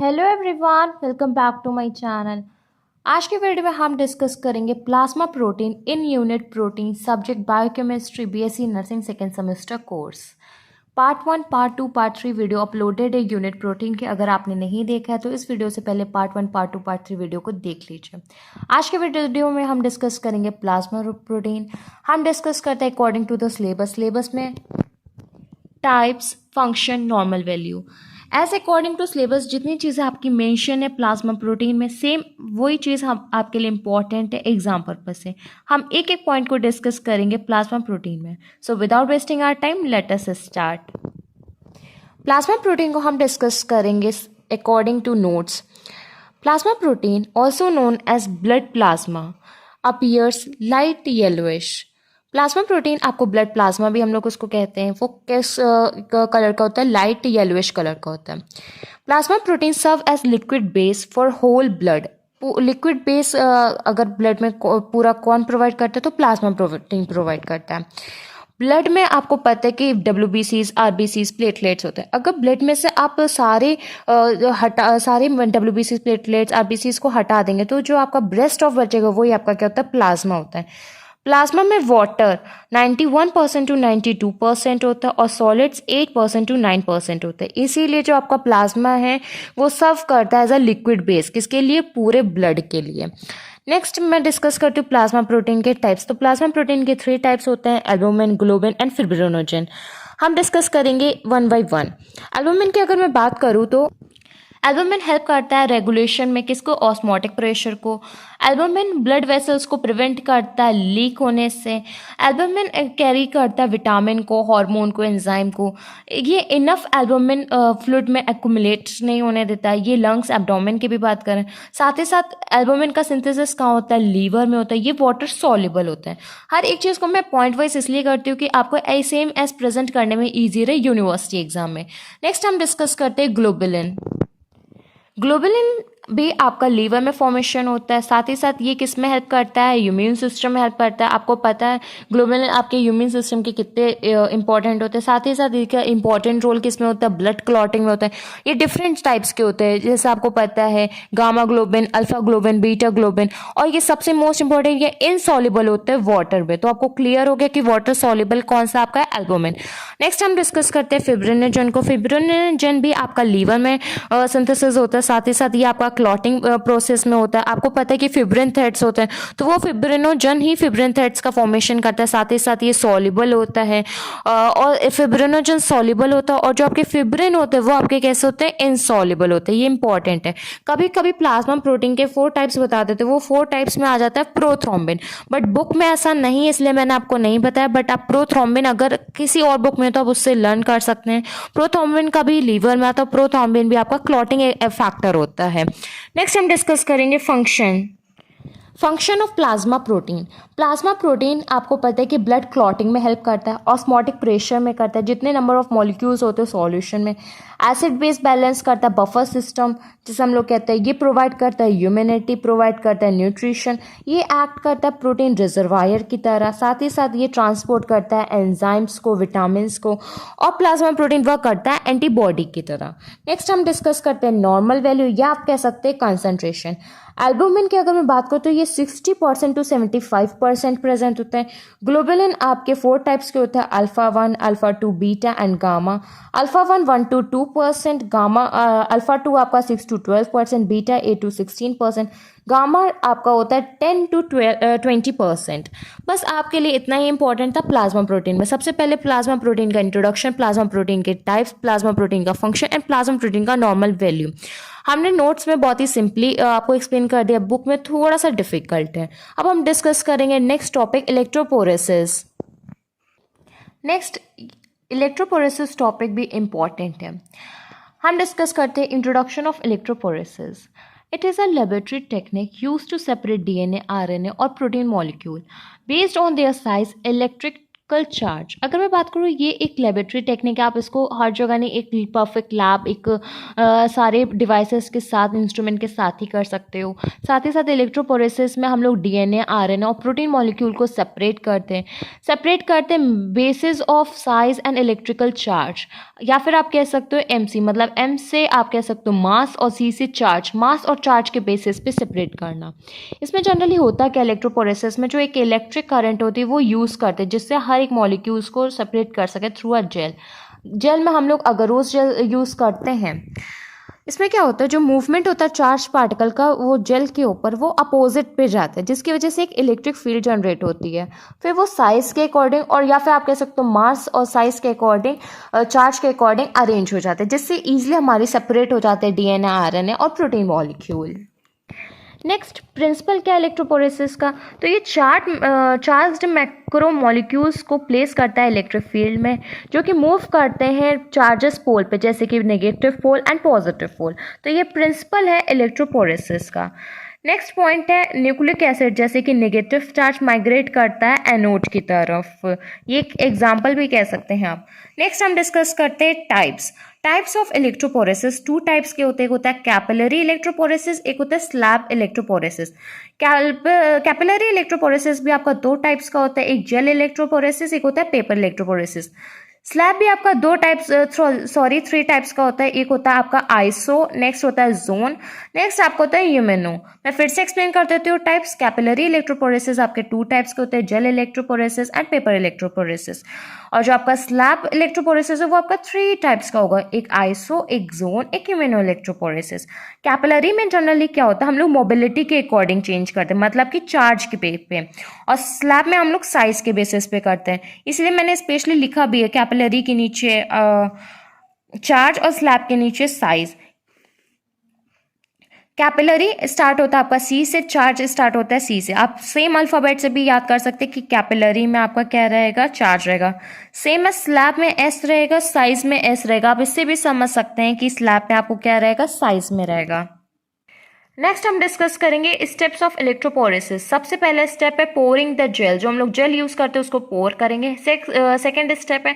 Hello everyone, welcome back to my channel. आज के video में हम डिस्कस करेंगे plasma protein in unit protein, subject biochemistry, BSc nursing second semester course. Part 1, part 2, part 3 video uploaded है unit protein के। अगर आपने नहीं देखा है तो इस वीडियो से पहले पार्ट 1, पार्ट 2, पार्ट 3 वीडियो को देख लीजिए। आज के वीडियो में हम डिस्कस करेंगे प्लाज्मा प्रोटीन। हम डिस्कस करते हैं अकॉर्डिंग टू द सिलेबस में types, function, normal value. As according to syllabus जितनी चीज़ें आपकी मेंशन है प्लाज्मा प्रोटीन में, सेम वही चीज़ हम आपके लिए इंपॉर्टेंट है एग्जाम पर्पज से। हम एक एक पॉइंट को डिस्कस करेंगे प्लाज्मा प्रोटीन में। So without wasting our time let us start. Plasma protein को हम डिस्कस करेंगे according to notes. Plasma protein also known as blood plasma appears light yellowish. Plasma protein आपको ब्लड प्लाज्मा भी हम लोग उसको कहते हैं। वो किस कलर का होता है? लाइट येलोइश कलर का होता है। Plasma protein serve as liquid base for whole blood. Liquid base अगर ब्लड में पूरा कौन प्रोवाइड करता है तो प्लाज्मा प्रोटीन प्रोवाइड करता है। ब्लड में आपको पता है कि WBCs, RBCs, प्लेटलेट्स होते हैं। अगर ब्लड में से आप सारे WBCs, प्लेटलेट्स, RBCs को हटा देंगे तो जो आपका ब्रेस्ट ऑफ बचेगा वही आपका क्या होता है? प्लाज्मा होता है। प्लाज्मा में वाटर 91% टू 92% होता है और सॉलिड्स 8% टू 9% होता है। इसीलिए जो आपका प्लाज्मा है वो सर्व करता है एज अ लिक्विड बेस। किसके लिए? पूरे ब्लड के लिए। नेक्स्ट मैं डिस्कस करती हूँ प्लाज्मा प्रोटीन के टाइप्स। तो प्लाज्मा प्रोटीन के 3 टाइप्स होते हैं, एल्बुमिन, ग्लोबिन एंड फिब्रिनोजन। हम डिस्कस करेंगे वन बाई वन। एल्बुमिन की अगर मैं बात करूँ तो एल्बुमिन हेल्प करता है रेगुलेशन में, किसको? ऑस्मोटिक प्रेशर को। एल्बुमिन ब्लड वेसल्स को प्रिवेंट करता है लीक होने से। एल्बुमिन कैरी करता है विटामिन को, हार्मोन को, एंजाइम को। ये इनफ एल्बुमिन फ्लूइड में एक्यूमुलेट नहीं होने देता है। ये लंग्स, एब्डोमेन की भी बात करें, साथ ही साथ एल्बुमिन का सिंथेसिस कहाँ होता है? लीवर में होता है। ये वाटर सॉल्युबल होता है। हर एक चीज़ को मैं पॉइंट वाइज इसलिए करती हूँ कि आपको सेम एज प्रेजेंट करने में ईजी रहे यूनिवर्सिटी एग्जाम में। नेक्स्ट हम डिस्कस करते हैं ग्लोबुलिन। ग्लोबुलिन भी आपका लीवर में फॉर्मेशन होता है। साथ ही साथ ये किस में हेल्प करता है? इम्यून सिस्टम में हेल्प करता है। आपको पता है ग्लोबुलिन आपके इम्यून सिस्टम के कितने इंपॉर्टेंट होते हैं। साथ ही साथ इसका इंपॉर्टेंट रोल किस में होता है? ब्लड क्लॉटिंग में होता है। ये डिफरेंट टाइप्स के होते हैं, जैसे आपको पता है gamma globin, alpha globin, beta globin, और ये सबसे मोस्ट इंपॉर्टेंट ये इनसॉल्युबल होते हैं वाटर में। तो आपको क्लियर हो गया कि वाटर सॉल्युबल कौन सा आपका है? एल्बुमिन। नेक्स्ट हम डिस्कस करते हैं फिब्रिनोजन को। फिब्रिनोजन भी आपका लीवर में सिंथेसिस होता है। साथ ही साथ ये आपका क्लॉटिंग प्रोसेस में होता है। आपको पता है कि फिब्रिन थ्रेड्स होते हैं, तो वो फिब्रिनोजन ही फिब्रिन थ्रेड्स का फॉर्मेशन करता है। साथ ही साथ ये सॉल्युबल होता है और फिब्रिनोजन सॉल्युबल होता है, और जो आपके फिब्रिन होते हैं वो आपके कैसे होते हैं? इनसॉल्युबल होते हैं। ये इंपॉर्टेंट है। कभी कभी प्लाज्मा प्रोटीन के 4 टाइप्स बता देते हैं, वो 4 टाइप्स में आ जाता है प्रोथ्रोम्बिन, बट बुक में ऐसा नहीं है इसलिए मैंने आपको नहीं बताया। बट आप प्रोथ्रोम्बिन अगर किसी और बुक में तो आप उससे लर्न कर सकते हैं। प्रोथ्रोम्बिन का भी लीवर में आता है, प्रोथ्रोम्बिन भी आपका क्लॉटिंग फैक्टर होता है। नेक्स्ट हम डिस्कस करेंगे function of plasma protein. Plasma protein आपको पता है कि ब्लड क्लॉटिंग में हेल्प करता है, ऑस्मोटिक प्रेशर में करता है, जितने नंबर ऑफ मॉलिक्यूल्स होते हैं सॉल्यूशन में, एसिड बेस बैलेंस करता है, बफर सिस्टम जिसे हम लोग कहते हैं, ये प्रोवाइड करता है ह्यूमैनिटी, प्रोवाइड करता है न्यूट्रिशन, ये एक्ट करता है प्रोटीन रिजर्वायर की तरह। साथ ही साथ ये ट्रांसपोर्ट करता है एंजाइम्स को, विटामिन्स को, और प्लाज्मा प्रोटीन वर्क करता है एंटीबॉडी की तरह। नेक्स्ट हम डिस्कस करते हैं नॉर्मल वैल्यू, या आप कह सकते हैं कंसंट्रेशन। एल्बुमिन की अगर मैं बात करूँ तो ये 60% टू 75% प्रेजेंट होता है। ग्लोबुलिन आपके 4 टाइप्स के होते हैं, alpha 1, alpha 2, beta and gamma. Alpha 1 to 2%, gamma alpha 2 आपका 6 to 12%, बीटा 8 to 16%, गामा आपका होता है 10 to 20%। बस आपके लिए इतना ही इंपॉर्टेंट था प्लाज्मा प्रोटीन में। सबसे पहले प्लाज्मा प्रोटीन का इंट्रोडक्शन, प्लाज्मा प्रोटीन के टाइप्स, प्लाज्मा प्रोटीन का फंक्शन एंड प्लाज्मा प्रोटीन का नॉर्मल वैल्यू। हमने नोट्स में बहुत ही सिंपली आपको एक्सप्लेन कर दिया, बुक में थोड़ा सा डिफिकल्ट है। अब हम डिस्कस करेंगे next topic, electrophoresis. Next electrophoresis topic भी इम्पॉर्टेंट है। हम डिस्कस करते हैं introduction of electrophoresis. It is a laboratory technique use to separate DNA, RNA और protein molecule based on their size, electric electrical charge. अगर मैं बात करूँ, ये एक लेबोरेटरी टेक्निक है, आप इसको हर जगह नहीं, एक परफेक्ट लैब, एक सारे डिवाइसेस के साथ, इंस्ट्रूमेंट के साथ ही कर सकते हो। साथ ही साथ इलेक्ट्रोपोरेसिस में हम लोग डीएनए, आरएनए और प्रोटीन मॉलिक्यूल को सेपरेट करते हैं basis of size and electrical charge, या फिर आप कह सकते हो एमसी, मतलब एम से आप कह सकते हो मास और सी से चार्ज, मास और चार्ज के बेसिस पे सेपरेट करना। इसमें जनरली होता क्या, इलेक्ट्रोपोरेसिस में जो एक इलेक्ट्रिक करंट होती है वो यूज़ करते हैं, जिससे हर एक मॉलिक्यूल्स को सेपरेट कर सके थ्रू अ जेल में हम लोग अगरोस जेल यूज़ करते हैं। इसमें क्या होता है, जो मूवमेंट होता है चार्ज पार्टिकल का वो जेल के ऊपर, वो अपोजिट पे जाता है, जिसकी वजह से एक इलेक्ट्रिक फील्ड जनरेट होती है। फिर वो साइज के अकॉर्डिंग, और या फिर आप कह सकते हो मास और साइज के अकॉर्डिंग, चार्ज के अकॉर्डिंग अरेंज हो जाते हैं, जिससे ईजिली हमारी सेपरेट हो जाते हैं डीएनए, आरएनए और प्रोटीन मॉलिक्यूल। नेक्स्ट प्रिंसिपल क्या है इलेक्ट्रोपोरेसिस का, तो ये चार्ज्ड मैक्रो मॉलिक्यूल्स को प्लेस करता है इलेक्ट्रिक फील्ड में, जो कि मूव करते हैं चार्जेस पोल पे, जैसे कि negative pole and positive pole. तो ये प्रिंसिपल है इलेक्ट्रोपोरेसिस का। नेक्स्ट पॉइंट है न्यूक्लिक एसिड, जैसे कि नेगेटिव चार्ज माइग्रेट करता है एनोड की तरफ, ये एक एग्जाम्पल भी कह सकते हैं आप। नेक्स्ट हम डिस्कस करते हैं टाइप्स ऑफ इलेक्ट्रोपोरेसिस। 2 टाइप्स के होते हैं, एक होता है कैपिलरी इलेक्ट्रोपोरेसिस, एक होता है स्लैब इलेक्ट्रोपोरेसिस। कैपिलरी इलेक्ट्रोपोरेसिस भी आपका 2 टाइप्स का होता है, एक जेल इलेक्ट्रोपोरेसिस, एक होता है पेपर इलेक्ट्रोपोरेसिस। स्लैब भी आपका 3 टाइप्स का होता है, एक होता है आपका आइसो, नेक्स्ट होता है जोन, नेक्स्ट आपका होता है यूमेनो। मैं फिर से एक्सप्लेन कर देती हूँ टाइप्स। कैपिलरी इलेक्ट्रोपोरेसिस आपके 2 टाइप्स के होते हैं, जेल इलेक्ट्रोपोरेसिस एंड पेपर इलेक्ट्रोपोरेसिस। और जो आपका स्लैब इलेक्ट्रोपोरेसिस है वो आपका 3 टाइप्स का होगा, एक आइसो, एक जोन, एक यूमेनो इलेक्ट्रोपोरेसिस। कैपिलरी में जनरली क्या होता है, हम लोग मोबिलिटी के अकॉर्डिंग चेंज करते हैं, मतलब कि चार्ज के बेस पे, और स्लैब में हम लोग साइज के बेसिस पे करते हैं। इसलिए मैंने स्पेशली लिखा भी है कैपिलरी के नीचे चार्ज और स्लैब के नीचे साइज। कैपिलरी स्टार्ट होता है आपका सी से, चार्ज स्टार्ट होता है सी से। आप सेम अल्फाबेट से भी याद कर सकते हैं कि कैपिलरी में आपका क्या रहेगा, चार्ज रहेगा। सेम है स्लैब में एस रहेगा, साइज में एस रहेगा। आप इससे भी समझ सकते हैं कि स्लैब में आपको क्या रहेगा, साइज में रहेगा। नेक्स्ट हम डिस्कस करेंगे स्टेप्स ऑफ इलेक्ट्रोपोरेसिस। सबसे पहला स्टेप है पोरिंग द जेल, जो हम लोग जेल यूज करते हैं उसको पोर करेंगे। सेकेंड स्टेप है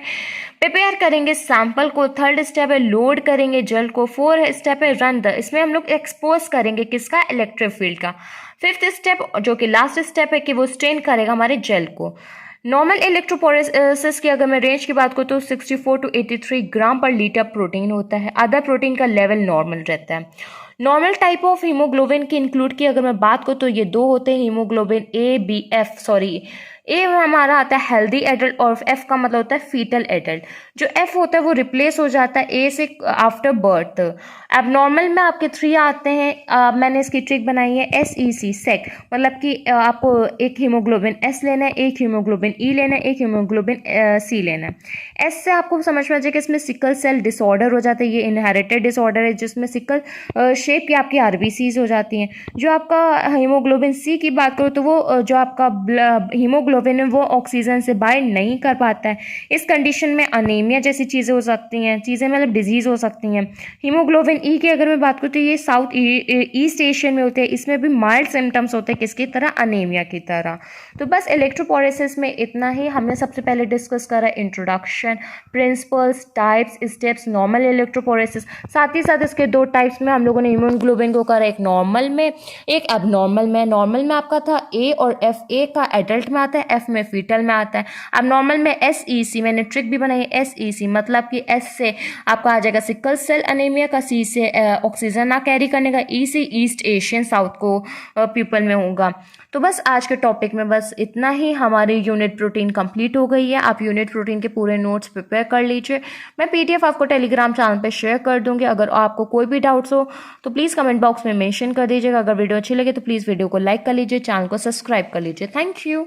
प्रिपेयर करेंगे सैंपल को। थर्ड स्टेप है लोड करेंगे जेल को। 4 स्टेप है रन द, इसमें हम लोग एक्सपोज करेंगे किसका, इलेक्ट्रिक फील्ड का। 5th स्टेप जो कि लास्ट स्टेप है कि वो स्ट्रेन करेगा हमारे जेल को। नॉर्मल इलेक्ट्रोपोरेसिस की अगर मैं रेंज की बात करूँ तो 64 to 83 ग्राम पर लीटर प्रोटीन होता है। अदर प्रोटीन का लेवल नॉर्मल रहता है। नॉर्मल टाइप ऑफ हीमोग्लोबिन की इंक्लूड की अगर मैं बात करूँ तो ये 2 होते हैं, हीमोग्लोबिन ए हमारा आता है हेल्दी एडल्ट, और एफ का मतलब होता है फीटल एडल्ट। जो एफ होता है वो रिप्लेस हो जाता है ए से आफ्टर बर्थ। अब नॉर्मल में आपके 3 आते हैं। मैंने इसकी ट्रिक बनाई है SEC सेक, मतलब कि आपको एक हीमोग्लोबिन एस लेना है, एक हीमोग्लोबिन ई लेना है, एक हीमोग्लोबिन सी लेना है। एस से आपको समझ में आ जाए कि इसमें सिकल सेल डिसऑर्डर हो जाता है, ये इनहेरिटेड डिसऑर्डर है जिसमें सिकल शेप की आपकी RBCs हो जाती हैं। जो आपका हीमोग्लोबिन सी की बात करो तो वो जो आपका हीमोग्लोबिन है वो ऑक्सीजन से बाइंड नहीं कर पाता है। इस कंडीशन में अनीमिया जैसी चीज़ें हो सकती हैं, चीज़ें मतलब डिजीज़ हो सकती हैं। हीमोग्लोबिन ई की अगर मैं बात करूँ तो ये साउथ ईस्ट एशियन में होते हैं। इसमें भी माइल्ड सिम्टम्स होते हैं, किसकी तरह, अनीमिया की तरह। तो बस इलेक्ट्रोपोरेसिस में इतना ही। हमने सबसे पहले डिस्कस करा introduction, principles, types, steps, normal electrophoresis. साथ ही साथ इसके 2 टाइप्स में हम लोगों ने हीमोग्लोबिन को करा, एक नॉर्मल में, एक एबनॉर्मल में। नॉर्मल में आपका था ए और एफ, ए का एडल्ट में आता है, एफ में फीटल में आता है। अब नॉर्मल में SEC, मैंने ट्रिक भी बनाई है SEC, मतलब कि एस से आपका आ जाएगा सिकल सेल अनीमिया का, सी से ऑक्सीजन ना कैरी करने का, ई से ईस्ट एशियन साउथ को पीपल में होगा। तो बस आज के टॉपिक में बस इतना ही। हमारी यूनिट प्रोटीन कंप्लीट हो गई है। आप यूनिट प्रोटीन के पूरे नोट्स प्रिपेयर कर लीजिए। मैं PDF आपको टेलीग्राम चैनल पे शेयर कर दूंगी। अगर आपको कोई भी डाउट्स हो तो प्लीज़ कमेंट बॉक्स में मेंशन कर दीजिएगा। अगर वीडियो अच्छी लगे तो प्लीज़ वीडियो को लाइक कर लीजिए, चैनल को सब्सक्राइब कर लीजिए। Thank you.